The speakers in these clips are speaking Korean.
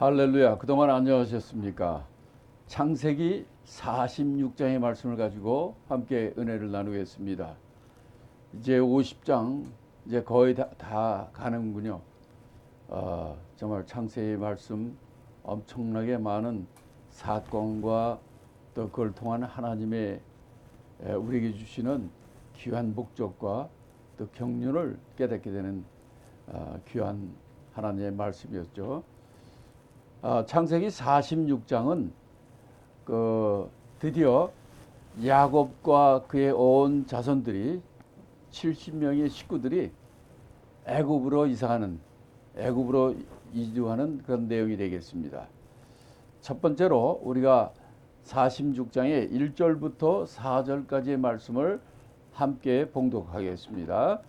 할렐루야. 그동안 안녕하셨습니까? 창세기 46장의 말씀을 가지고 함께 은혜를 나누겠습니다. 이제 50장 이제 거의 다 가는군요. 정말 창세기 말씀 엄청나게 많은 사건과 또 그걸 통한 하나님의 우리에게 주시는 귀한 목적과 또 경륜을 깨닫게 되는 귀한 하나님의 말씀이었죠. 창세기 46장은 드디어 야곱과 그의 온 자손들이 70명의 식구들이 애굽으로 이주하는 그런 내용이 되겠습니다. 첫 번째로 우리가 46장의 1절부터 4절까지의 말씀을 함께 봉독하겠습니다.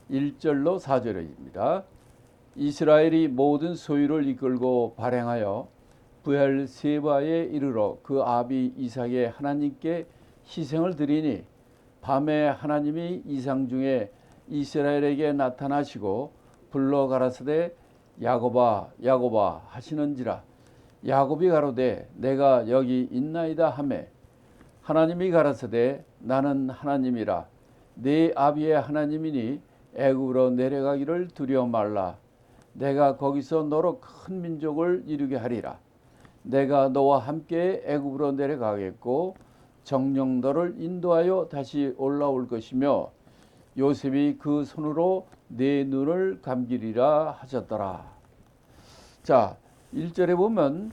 1절로 4절입니다. 이스라엘이 모든 소유를 이끌고 발행하여 브엘세바에 이르러 그 아비 이삭의 하나님께 희생을 드리니 밤에 하나님이 이상 중에 이스라엘에게 나타나시고 불러 가라사대 야곱아 야곱아 하시는지라. 야곱이 가로되 내가 여기 있나이다 하매 하나님이 가라사대 나는 하나님이라. 네 아비의 하나님이니 애굽으로 내려가기를 두려워 말라. 내가 거기서 너로 큰 민족을 이루게 하리라. 내가 너와 함께 애굽으로 내려가겠고 정녕 너를 인도하여 다시 올라올 것이며 요셉이 그 손으로 네 눈을 감기리라 하셨더라. 자, 1절에 보면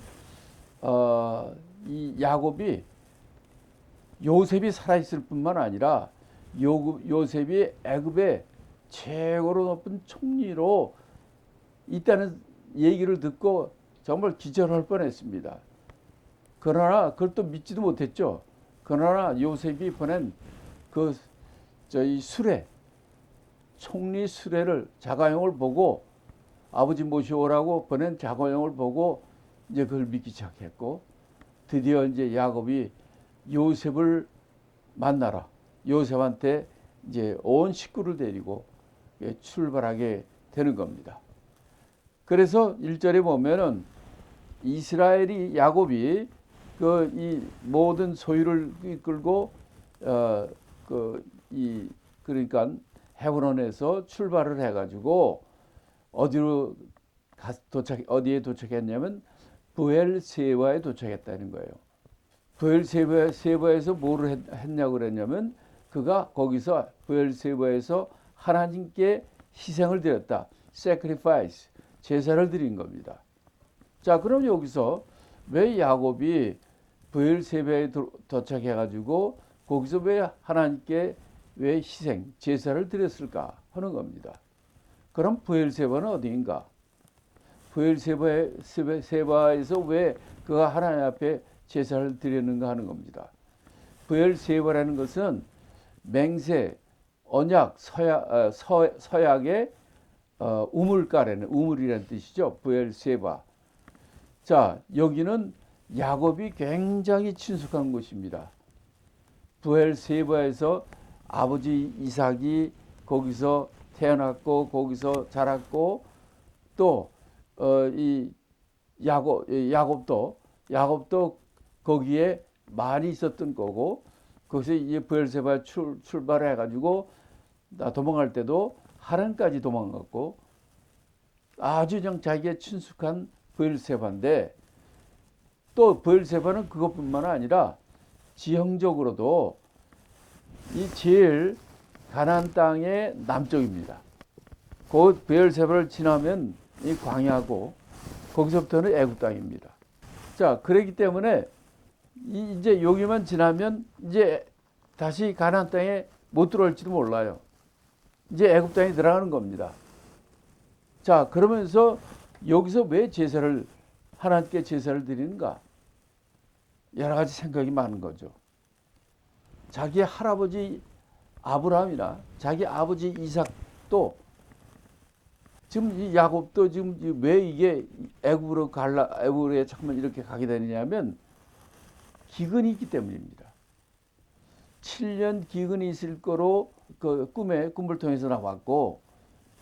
이 야곱이 요셉이 살아있을 뿐만 아니라 요셉이 애굽의 최고로 높은 총리로 있다는 얘기를 듣고 정말 기절할 뻔했습니다. 그러나 그걸 또 믿지도 못했죠. 그러나 요셉이 보낸 이 총리 수레를 자가용을 보고 아버지 모시오라고 보낸 자가용을 보고 이제 그걸 믿기 시작했고 드디어 이제 야곱이 요셉을 만나러 요셉한테 이제 온 식구를 데리고 출발하게 되는 겁니다. 그래서 1절에 보면은 이스라엘이 야곱이 이 모든 소유를 이끌고 그러니까 헤브론에서 출발을 해가지고 어디에 도착했냐면 브엘세바에 도착했다는 거예요. 브엘세바에서 뭐를 했냐고 그랬냐면 그가 거기서 브엘세바에서 하나님께 희생을 드렸다. sacrifice. 제사를 드린 겁니다. 자, 그럼 여기서 왜 야곱이 브엘세바에 도착해가지고 거기서 왜 하나님께 왜 희생, 제사를 드렸을까 하는 겁니다. 그럼 브엘세바는 어디인가? 브엘세바에서 왜 그가 하나님 앞에 제사를 드렸는가 하는 겁니다. 브엘세바라는 것은 맹세, 언약, 서약의 우물가라는 우물이라는 뜻이죠. 브엘세바. 자, 여기는 야곱이 굉장히 친숙한 곳입니다. 브엘세바에서 아버지 이삭이 거기서 태어났고 거기서 자랐고 또 이 야곱도 거기에 많이 있었던 거고 거기서 이제 브엘세바 출발해 가지고 도망갈 때도 하란까지 도망갔고 아주 그냥 자기의 친숙한 브엘세바인데 또 브엘세바는 그것뿐만 아니라 지형적으로도 이 제일 가나안 땅의 남쪽입니다. 그 브엘세바를 지나면 이 광야고 거기서부터는 애굽 땅입니다. 자, 그렇기 때문에 이제 여기만 지나면 이제 다시 가나안 땅에 못 들어올지도 몰라요. 이제 애굽 땅에 들어가는 겁니다. 자, 그러면서 여기서 왜 하나님께 제사를 드리는가? 여러 가지 생각이 많은 거죠. 자기 할아버지 아브라함이나 자기 아버지 이삭도 지금 이 야곱도 지금 왜 이게 애굽으로 잠깐 이렇게 가게 되느냐면 기근이 있기 때문입니다. 7년 기근이 있을 거로 그 꿈을 통해서 나왔고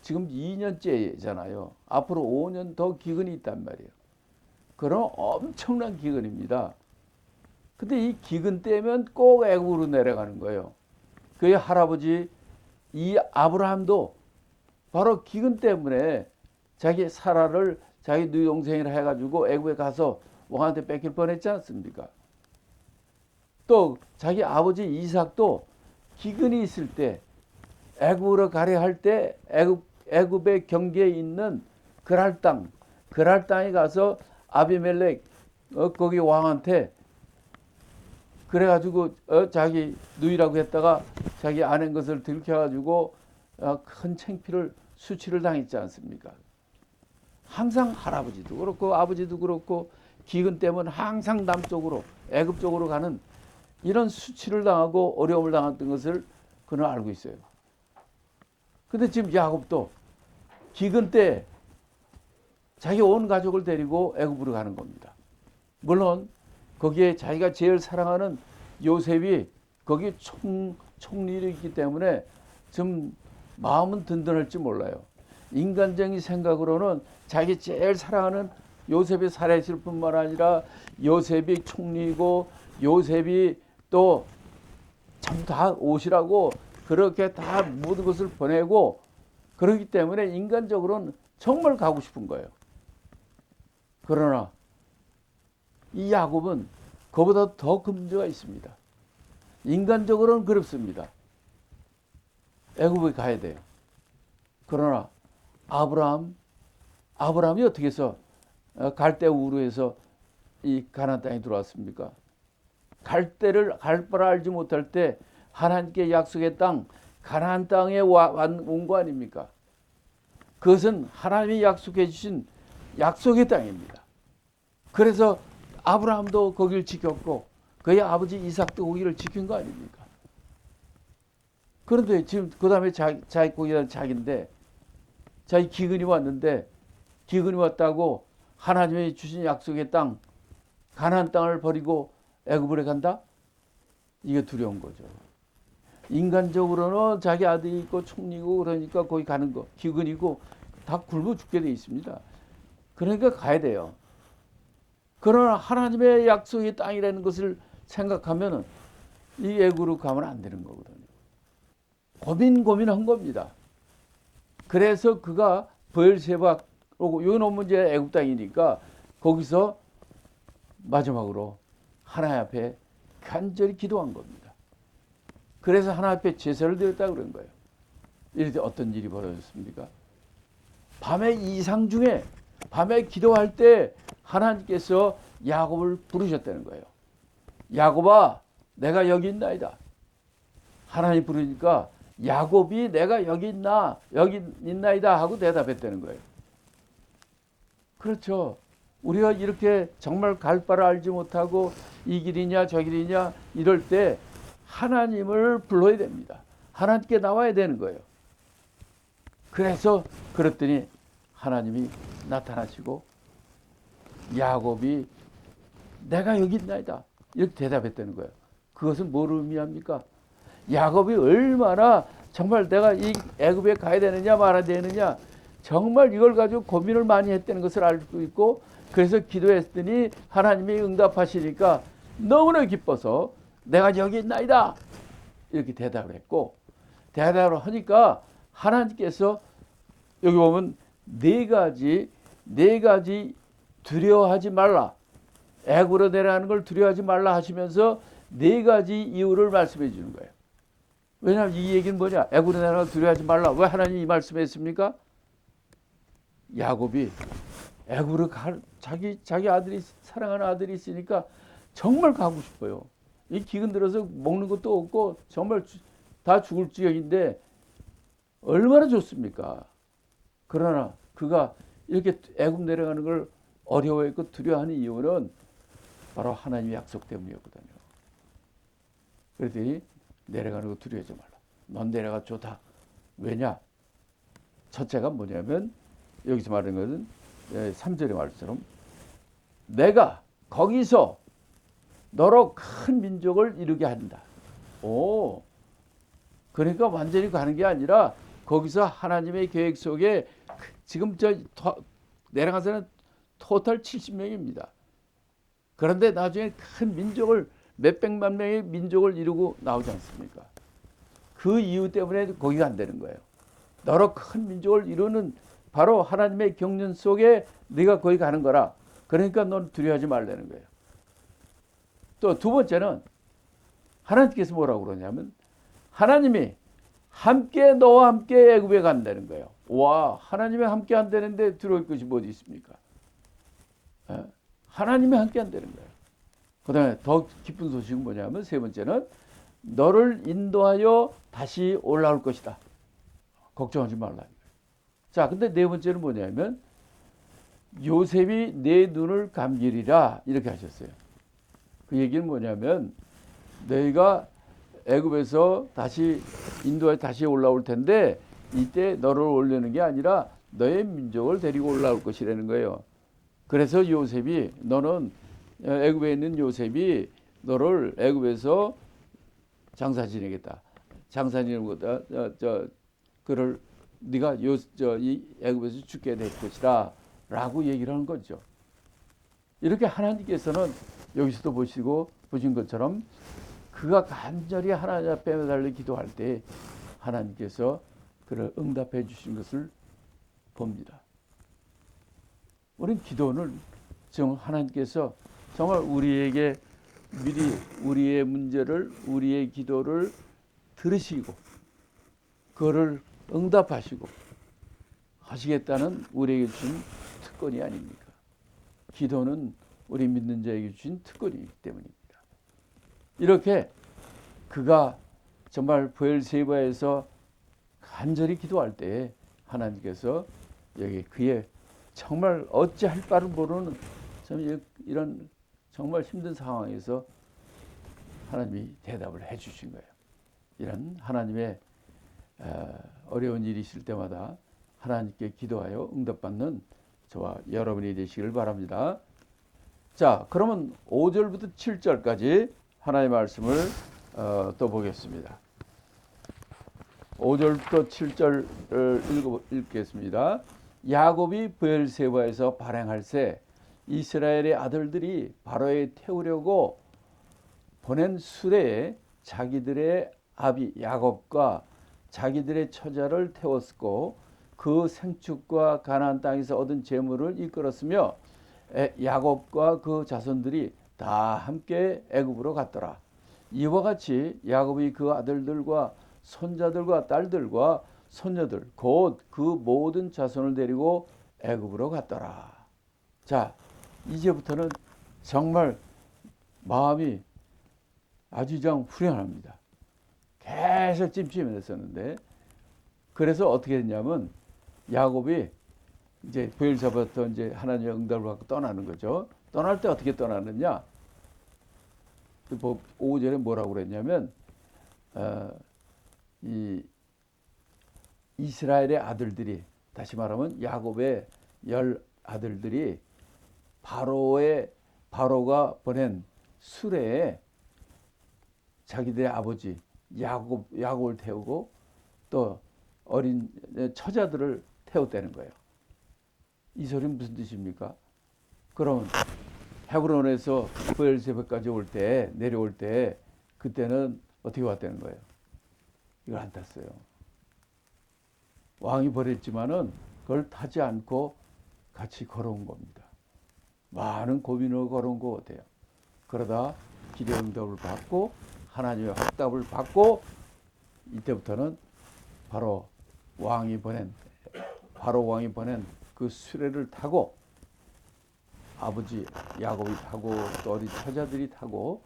지금 2년째잖아요. 앞으로 5년 더 기근이 있단 말이에요. 그럼 엄청난 기근입니다. 근데 이 기근 때면 꼭 애굽으로 내려가는 거예요. 그의 할아버지 이 아브라함도 바로 기근 때문에 자기 사라를 자기 누이 동생이라 해가지고 애굽에 가서 왕한테 뺏길 뻔했지 않습니까? 또 자기 아버지 이삭도 기근이 있을 때 애굽으로 가려 할 때 애굽의 경계에 있는 그랄 땅에 가서 아비멜렉 거기 왕한테 그래가지고 자기 누이라고 했다가 자기 아낸 것을 들켜가지고 큰 창피를 수치를 당했지 않습니까? 항상 할아버지도 그렇고 아버지도 그렇고 기근 때문에 항상 남쪽으로 애굽 쪽으로 가는 이런 수치를 당하고 어려움을 당했던 것을 그는 알고 있어요. 근데 지금 야곱도 기근 때 자기 온 가족을 데리고 애굽으로 가는 겁니다. 물론 거기에 자기가 제일 사랑하는 요셉이 거기 총리로 있기 때문에 좀 마음은 든든할지 몰라요. 인간적인 생각으로는 자기 제일 사랑하는 요셉이 살아있을 뿐만 아니라 요셉이 총리고 요셉이 또 전부 다 오시라고 그렇게 다 모든 것을 보내고 그렇기 때문에 인간적으로는 정말 가고 싶은 거예요. 그러나 이 야곱은 그보다 더 큰 문제가 있습니다. 인간적으로는 그렇습니다. 애굽에 가야 돼요. 그러나 아브라함이 어떻게 해서 갈대 우르에서 이 가나안 땅에 들어왔습니까? 갈 바를 알지 못할 때 하나님께 약속의 땅 가나안 땅에 온 거 아닙니까? 그것은 하나님이 약속해 주신 약속의 땅입니다. 그래서 아브라함도 거기를 지켰고 그의 아버지 이삭도 거기를 지킨 거 아닙니까? 그런데 지금 그 다음에 거기가 자기인데 자기 기근이 왔는데 기근이 왔다고 하나님이 주신 약속의 땅 가나안 땅을 버리고 애굽으로 간다? 이게 두려운 거죠. 인간적으로는 자기 아들이 있고 총리고 그러니까 거기 가는 거 기근이고 다 굶어 죽게 돼 있습니다. 그러니까 가야 돼요. 그러나 하나님의 약속의 땅이라는 것을 생각하면은 이 애굽으로 가면 안 되는 거거든요. 고민한 겁니다. 그래서 그가 브엘세바 오고 여기 놓으면 이제 애굽 땅이니까 거기서 마지막으로 하나님 앞에 간절히 기도한 겁니다. 그래서 하나님 앞에 제사를 드렸다 그런 거예요. 이럴 때 어떤 일이 벌어졌습니까? 밤의 이상 중에 밤에 기도할 때 하나님께서 야곱을 부르셨다는 거예요. 야곱아, 내가 여기 있나이다. 하나님 부르니까 야곱이 내가 여기 있나이다 하고 대답했다는 거예요. 그렇죠. 우리가 이렇게 정말 갈 바를 알지 못하고 이 길이냐 저 길이냐 이럴 때 하나님을 불러야 됩니다. 하나님께 나와야 되는 거예요. 그래서 그랬더니 하나님이 나타나시고 야곱이 내가 여기 있나이다 이렇게 대답했다는 거예요. 그것은 뭐를 의미합니까? 야곱이 얼마나 정말 내가 이 애굽에 가야 되느냐 말아야 되느냐 정말 이걸 가지고 고민을 많이 했다는 것을 알고 있고 그래서 기도했더니 하나님이 응답하시니까 너무나 기뻐서 내가 여기 있나이다 이렇게 대답을 했고 대답을 하니까 하나님께서 여기 보면 네 가지 두려워하지 말라 애굽으로 내려가는 걸 두려워하지 말라 하시면서 네 가지 이유를 말씀해 주는 거예요. 왜냐하면 이 얘기는 뭐냐? 애굽으로 내려가는 걸 두려워하지 말라. 왜 하나님이 이 말씀했습니까? 야곱이 애굽으로 자기 아들이 사랑하는 아들이 있으니까 정말 가고 싶어요. 이 기근 들어서 먹는 것도 없고 정말 다 죽을 지경인데 얼마나 좋습니까? 그러나 그가 이렇게 애굽 내려가는 걸 어려워했고 두려워하는 이유는 바로 하나님의 약속 때문이었거든요. 그랬더니 내려가는 거 두려워하지 말라. 넌 내려가 좋다. 왜냐? 첫째가 뭐냐면 여기서 말하는 것은 3절의 말처럼 내가 거기서 너로 큰 민족을 이루게 한다. 그러니까 완전히 가는 게 아니라 거기서 하나님의 계획 속에 지금 내려가서는 토탈 70명입니다. 그런데 나중에 큰 민족을 몇백만 명의 민족을 이루고 나오지 않습니까? 그 이유 때문에 거기가 안 되는 거예요. 여러 큰 민족을 이루는 바로 하나님의 경륜 속에 네가 거기 가는 거라. 그러니까 넌 두려워하지 말라는 거예요. 또 두 번째는 하나님께서 뭐라고 그러냐면 하나님이 함께 너와 함께 애굽에 간다는 거예요. 와, 하나님이 함께 한다는데 두려울 것이 뭐지 있습니까? 하나님이 함께 한다는 거예요. 그 다음에 더 기쁜 소식은 뭐냐면 세 번째는 너를 인도하여 다시 올라올 것이다. 걱정하지 말라는 거예요. 자, 근데 네 번째는 뭐냐면 요셉이 내 눈을 감기리라 이렇게 하셨어요. 그 얘기는 뭐냐면 너희가 애굽에서 다시 인도에 다시 올라올 텐데 이때 너를 올리는 게 아니라 너의 민족을 데리고 올라올 것이라는 거예요. 그래서 요셉이 너는 애굽에 있는 요셉이 너를 애굽에서 장사 지내겠다. 장사 지내는 거다. 그를 네가 이 애굽에서 죽게 될 것이라라고 얘기를 하는 거죠. 이렇게 하나님께서는 여기서도 보신 것처럼 그가 간절히 하나님 앞에 매달려 기도할 때 하나님께서 그를 응답해 주신 것을 봅니다. 우리는 기도는 정말 하나님께서 정말 우리에게 미리 우리의 문제를 우리의 기도를 들으시고 그거를 응답하시고 하시겠다는 우리에게 주신 특권이 아닙니까? 기도는 우리 믿는 자에게 주신 특권이기 때문입니다. 이렇게 그가 정말 브엘세바에서 간절히 기도할 때 하나님께서 여기 그의 정말 어찌할 바를 모르는 이런 정말 힘든 상황에서 하나님이 대답을 해 주신 거예요. 이런 하나님의 어려운 일이 있을 때마다 하나님께 기도하여 응답받는 저와 여러분이 되시길 바랍니다. 자, 그러면 5절부터 7절까지 하나님의 말씀을 또 보겠습니다. 5절부터 7절을 읽겠습니다. 야곱이 브엘세바에서 발행할새 이스라엘의 아들들이 바로에 태우려고 보낸 수레에 자기들의 아비 야곱과 자기들의 처자를 태웠고 그 생축과 가나안 땅에서 얻은 재물을 이끌었으며 야곱과 그 자손들이 다 함께 애굽으로 갔더라. 이와 같이 야곱이 그 아들들과 손자들과 딸들과 손녀들 곧 그 모든 자손을 데리고 애굽으로 갔더라. 자, 이제부터는 정말 마음이 아주 좀 후련합니다. 계속 찜찜했었는데 그래서 어떻게 됐냐면 야곱이 이제 브엘세바부터 이제 하나님의 응답을 받고 떠나는 거죠. 떠날 때 어떻게 떠나느냐? 5절에 뭐라고 그랬냐면 이 이스라엘의 아들들이 다시 말하면 야곱의 10 아들들이 바로가 보낸 수레에 자기들의 아버지 야곱을 태우고 또 어린 처자들을 태웠다는 거예요. 이 소리는 무슨 뜻입니까? 그럼 헤브론에서 브엘세바까지 내려올 때 그때는 어떻게 왔다는 거예요? 이걸 안 탔어요. 왕이 버렸지만은 그걸 타지 않고 같이 걸어온 겁니다. 많은 고민을 걸어온 것 같아요. 그러다 기도의 응답을 받고 하나님의 확답을 받고 이때부터는 바로 왕이 보낸 그 수레를 타고 아버지 야곱이 타고 또 어린 처자들이 타고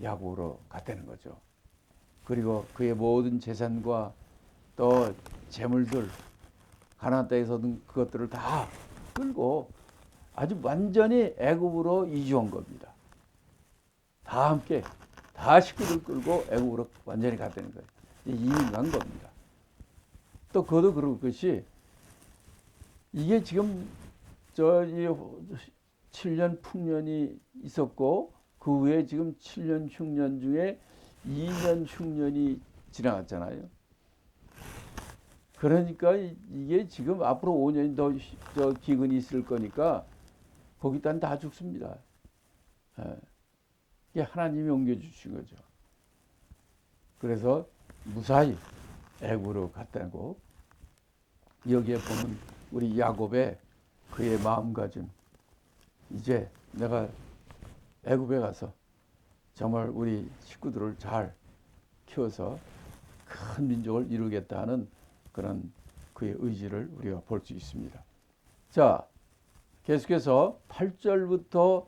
야곱으로 갔다는 거죠. 그리고 그의 모든 재산과 또 재물들 가나안 땅에서 얻은 그것들을 다 끌고 아주 완전히 애굽으로 이주한 겁니다. 다 함께 다 식구들 끌고 애굽으로 완전히 갔다는 거예요. 이민 간 겁니다. 또 그것도 그럴 것이 이게 지금 7년 풍년이 있었고 그 후에 지금 7년 흉년 중에 2년 흉년이 지나갔잖아요. 그러니까 이게 지금 앞으로 5년이 더 저 기근이 있을 거니까 거기다 다 죽습니다. 예. 이게 하나님이 옮겨주신 거죠. 그래서 무사히 애굽으로 갔다고. 여기에 보면 우리 야곱의 그의 마음가짐, 이제 내가 애굽에 가서 정말 우리 식구들을 잘 키워서 큰 민족을 이루겠다는 그런 그의 의지를 우리가 볼 수 있습니다. 자, 계속해서 8절부터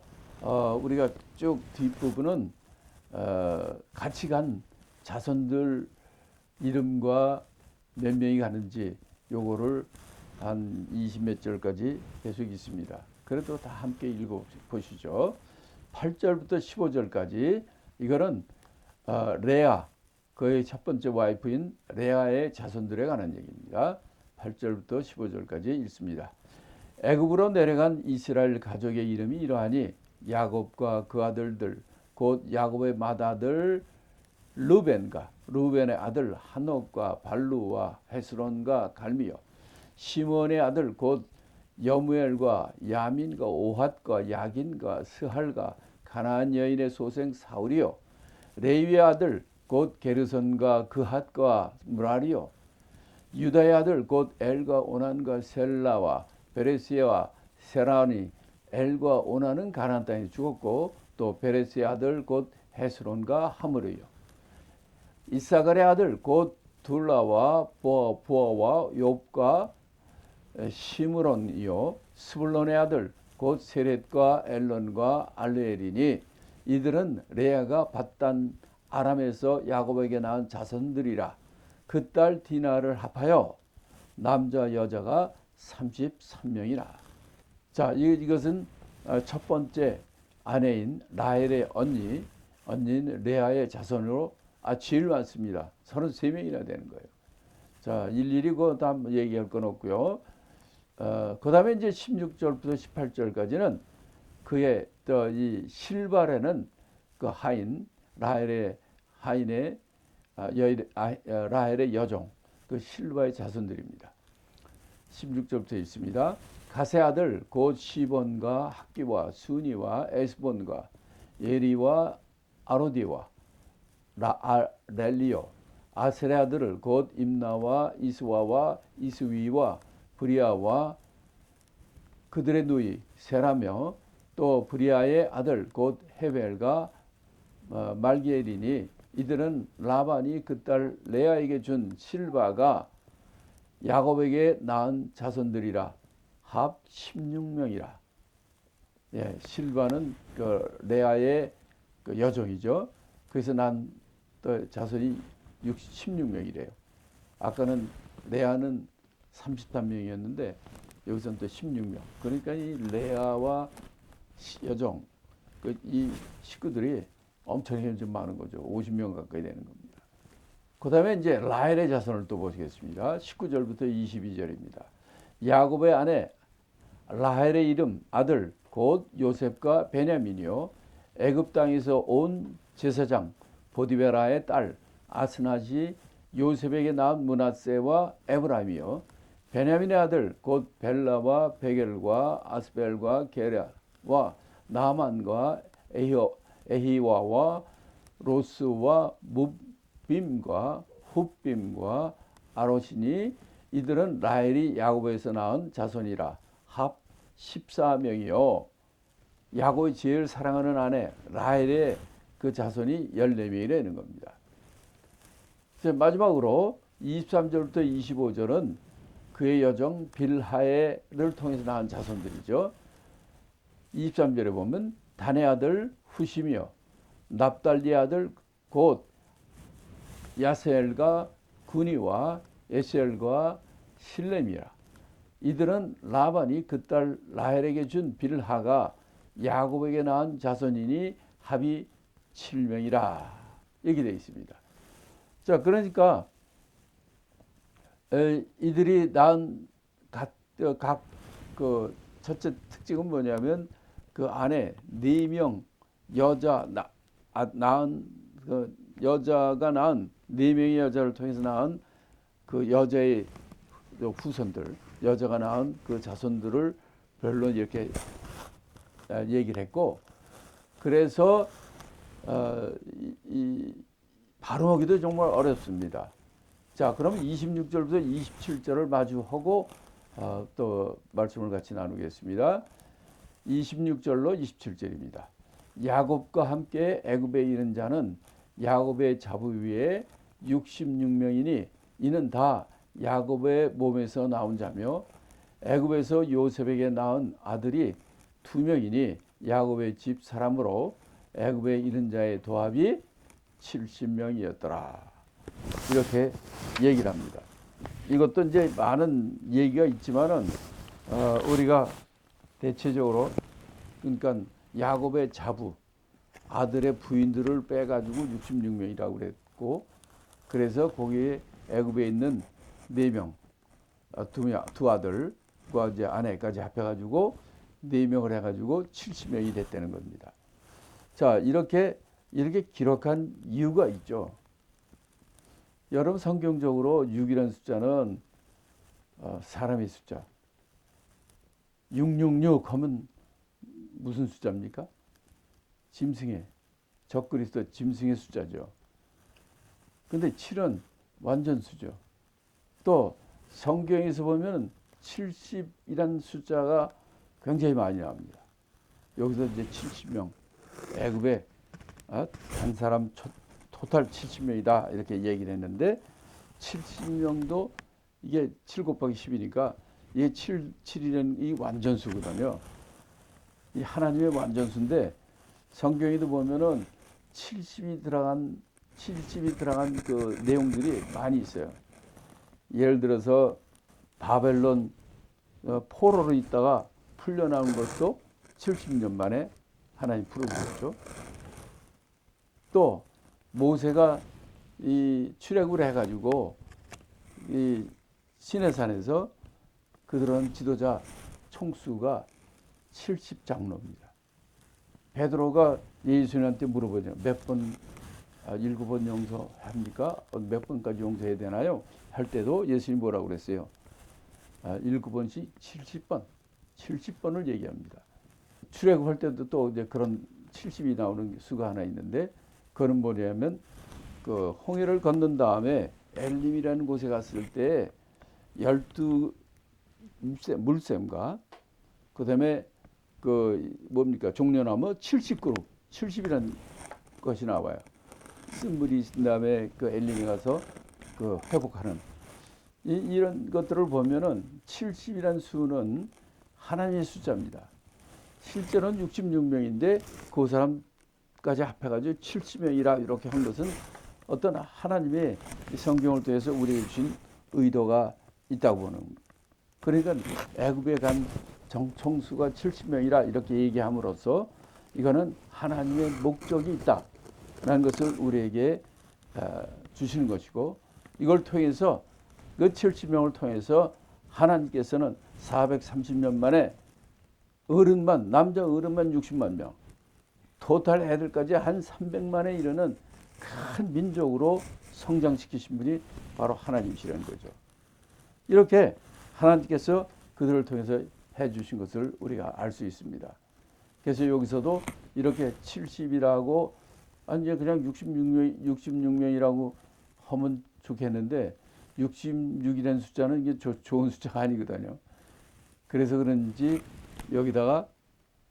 우리가 쭉 뒷부분은 같이 간 자손들 이름과 몇 명이 가는지 요거를 한 20몇 절까지 계속 있습니다. 그래도 다 함께 읽어보시죠. 8절부터 15절까지 이거는 레아, 그의 첫 번째 와이프인 레아의 자손들에 관한 얘기입니다. 8절부터 15절까지 읽습니다. 애굽으로 내려간 이스라엘 가족의 이름이 이러하니 야곱과 그 아들들 곧 야곱의 맏아들 루벤의 아들 한옥과 발루와 헤스론과 갈미요 시몬의 아들 곧 여무엘과 야민과 오핫과 야긴과 스할과 가나안 여인의 소생 사울이요 레위의 아들 곧 게르손과 그핫과 무라리요 유다의 아들 곧 엘과 오난과 셀라와 베레스와 세라니 엘과 오난은 가나안 땅에 죽었고 또 베레스의 아들 곧 헤스론과 하므르요 이사갈의 아들 곧 둘라와 보아와 욥과 시므론이요 스불론의 아들 곧 세렛과 엘론과 알레엘이니 이들은 레아가 밧단 아람에서 야곱에게 낳은 자손들이라 그 딸 디나를 합하여 남자 여자가 33명이라. 자, 이것은 첫 번째 아내인 라헬의 언니인 레아의 자손으로 제일 많습니다. 33명이나 되는 거예요. 자, 일일이 그 다음 얘기할 건 없고요. 그 다음에 이제 16절부터 18절까지는 그의 또 이 실바라는 그 하인, 라헬의 하인의 라헬의 여종, 그 실바의 자손들입니다. 16절부터 있습니다. 가세 아들 곧 시본과 학기와 수니와 에스본과 예리와 아로디와 렐리오 아셀의 아들을 곧 임나와 이스와와 이스위와 브리아와 그들의 누이 세라며 또 브리아의 아들 곧 헤벨과 말기엘이니 이들은 라반이 그 딸 레아에게 준 실바가 야곱에게 낳은 자손들이라 합 16명이라. 예, 실바는 그 레아의 그 여종이죠. 그래서 난 또 자손이 16명이래요. 아까는 레아는 33명이었는데 여기서는 또 16명. 그러니까 이 레아와 여종 이 식구들이 엄청나게 좀 많은 거죠. 50명 가까이 되는 겁니다. 그 다음에 이제 라헬의 자손을 또 보시겠습니다. 19절부터 22절입니다. 야곱의 아내 라헬의 이름 아들 곧 요셉과 베냐민이요 애굽 땅에서 온 제사장 보디베라의 딸 아스낫이 요셉에게 낳은 므낫세와 에브라임이요 베냐민의 아들 곧 벨라와 베겔과 아스벨과 게라와 나만과 에히와와 로스와 뭇빔과 훗빔과 아로시니 이들은 라헬이 야곱에서 낳은 자손이라 합 14명이요 야곱이 제일 사랑하는 아내 라헬의 그 자손이 14명이 되는 겁니다. 마지막으로 23절부터 25절은 그의 여종 빌하를 통해서 낳은 자손들이죠. 23절에 보면 단의 아들 후시며 납달리의 아들 곧 야세엘과 구니와 에셀과 실렘이라. 이들은 라반이 그 딸 라헬에게 준 빌하가 야곱에게 낳은 자손이니 합이 7명이라. 이렇게 되어 있습니다. 자, 그러니까 이들이 낳은 각 그 첫째 특징은 뭐냐면 그 안에 4명 여자 낳은 그 여자가 낳은 4명의 여자를 통해서 낳은 그 여자의 후손들, 여자가 낳은 그 자손들을 별로 이렇게 얘기를 했고, 그래서 이 발음하기도 정말 어렵습니다. 자, 그럼 26절부터 27절을 마주하고 또 말씀을 같이 나누겠습니다. 26절로 27절입니다. 야곱과 함께 애굽에 이른 자는 야곱의 자부 위에 66명이니 이는 다 야곱의 몸에서 나온 자며 애굽에서 요셉에게 낳은 아들이 2명이니 야곱의 집 사람으로 애굽에 이른 자의 도합이 70명이었더라. 이렇게 얘기를 합니다. 이것도 이제 많은 얘기가 있지만은 우리가 대체적으로 그러니까 야곱의 자부 아들의 부인들을 빼가지고 66명이라고 그랬고, 그래서 거기에 애굽에 있는 4명, 두 아들과 이제 아내까지 합해가지고 4명을 해가지고 70명이 됐다는 겁니다. 자, 이렇게 기록한 이유가 있죠. 여러분, 성경적으로 6이라는 숫자는 사람의 숫자. 666 하면 무슨 숫자입니까? 짐승의, 적그리스도 짐승의 숫자죠. 근데 7은 완전수죠. 또 성경에서 보면 70이란 숫자가 굉장히 많이 나옵니다. 여기서 이제 70명, 애굽에 한 사람 토탈 70명이다 이렇게 얘기를 했는데, 70명도 이게 7 곱하기 10이니까 이게 7이라는 이 완전수거든요. 이 하나님의 완전수인데, 성경에도 보면은 70이 들어간 그 내용들이 많이 있어요. 예를 들어서 바벨론 포로로 있다가 풀려나온 것도 70년 만에 하나님 풀어주셨죠. 또 모세가 이 출애굽을 해가지고 이 시내산에서 그들은 지도자 총수가 70장로입니다. 베드로가 예수님한테 물어보죠. 몇 번, 7번 용서합니까? 몇 번까지 용서해야 되나요? 할 때도 예수님이 뭐라고 그랬어요? 7번씩 70번, 70번을 얘기합니다. 출애굽할 때도 또 이제 그런 70이 나오는 수가 하나 있는데, 그건 뭐냐면 그 홍해를 건넌 다음에 엘림이라는 곳에 갔을 때 12 물샘과 그다음에 그 뭡니까 종려나무 70그룹 70이라는 것이 나와요. 쓴물이 있은 다음에 그 엘림에 가서 그 회복하는 이런 것들을 보면은 70이라는 수는 하나님의 숫자입니다. 실제로는 66명인데 그 사람까지 합해가지고 70명이라 이렇게 한 것은 어떤 하나님의 성경을 통해서 우리에게 주신 의도가 있다고 보는 겁니다. 그러니까 애굽에 간 총수가 70명이라 이렇게 얘기함으로써 이거는 하나님의 목적이 있다라는 것을 우리에게 주시는 것이고, 이걸 통해서 그 70명을 통해서 하나님께서는 430년 만에 어른만 남자 어른만 60만 명, 토탈 애들까지 한 300만에 이르는 큰 민족으로 성장시키신 분이 바로 하나님이시라는 거죠. 이렇게 하나님께서 그들을 통해서 해주신 것을 우리가 알 수 있습니다. 그래서 여기서도 이렇게 70이라고 아니 그냥 66명이라고 하면 좋겠는데 66이라는 숫자는 이게 좋은 숫자가 아니거든요. 그래서 그런지 여기다가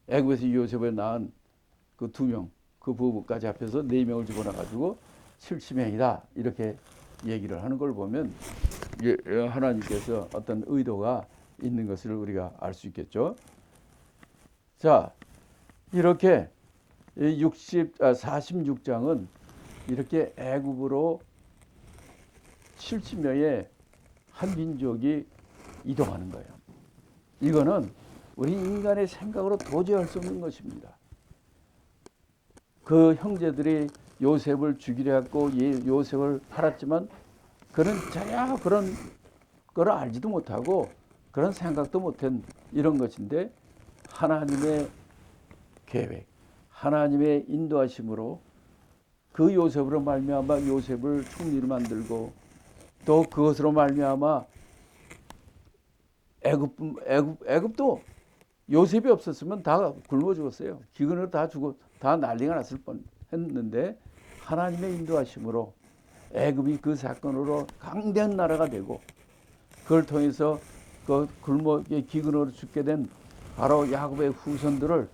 애굽에서 요셉을 낳은 그 2명, 그 부부까지 합해서 4명을 집어넣어가지고 70명이다 이렇게 얘기를 하는 걸 보면 하나님께서 어떤 의도가 있는 것을 우리가 알 수 있겠죠. 자, 이렇게 46장은 이렇게 애굽으로 70명의 한 민족이 이동하는 거예요. 이거는 우리 인간의 생각으로 도저히 할 수 없는 것입니다. 그 형제들이 요셉을 죽이려 했고 요셉을 팔았지만 그는 전혀 그런 걸 알지도 못하고 그런 생각도 못한 이런 것인데, 하나님의 계획, 하나님의 인도하심으로 그 요셉으로 말미암아 요셉을 총리로 만들고 또 그것으로 말미암아 애굽도 요셉이 없었으면 다 굶어 죽었어요. 기근으로 다 난리가 났을 뻔했는데 하나님의 인도하심으로 애굽이 그 사건으로 강대한 나라가 되고 그걸 통해서 그 기근으로 죽게 된 바로 야곱의 후손들을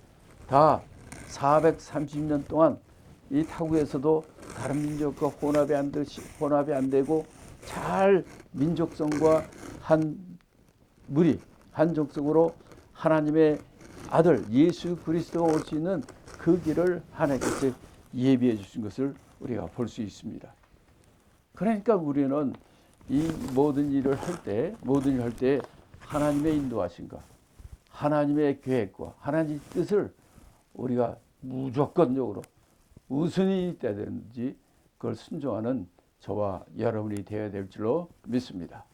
다 430년 동안 이 타국에서도 다른 민족과 혼합이 안 되고 잘 민족성과 한 족속으로 하나님의 아들 예수 그리스도가 올 수 있는 그 길을 하나님께서 예비해 주신 것을 우리가 볼 수 있습니다. 그러니까 우리는 이 모든 일을 할 때 하나님의 인도하심과 하나님의 계획과 하나님의 뜻을 우리가 무조건적으로 우선이 되든지 그걸 순종하는 저와 여러분이 되어야 될 줄로 믿습니다.